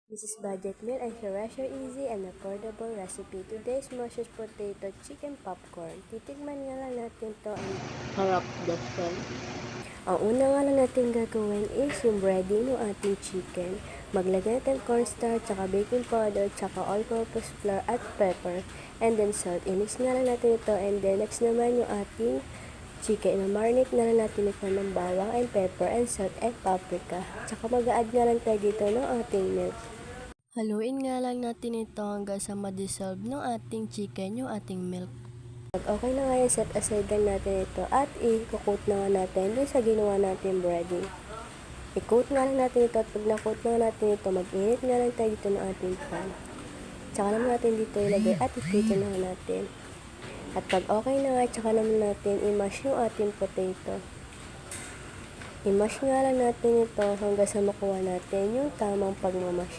This is Budget Meal and share easy and affordable recipe. Today's mashed potato chicken popcorn. Titikman nga lang natin to. Harap dasal. Ang una nga lang natin gagawin is yung breading ng ating chicken. Maglagay natin cornstarch, tsaka baking powder, tsaka all-purpose flour at pepper. And then salt. Inis nga lang natin ito. And then next naman yung ating chicken. Na-marinate nga lang natin ito ng bawang and pepper and salt and paprika. Tsaka mag-a-add nga lang tayo dito ng ating milk. Haluin nga lang natin ito hanggang sa ma-dissolve ng ating chicken yung ating milk. Pag okay na nga yan, set aside lang natin ito at i-coat na nga natin dun sa ginawa natin breading. I-coat nga lang natin ito at pag na-coat na nga natin ito, mag-init nga lang tayo dito ng ating pan. Tsaka naman natin dito ilagay at i-prito na nga natin. At pag okay na nga, tsaka naman natin i-mash yung ating potato. I-mash nga lang natin ito hanggang sa makuha natin yung tamang pagmamash.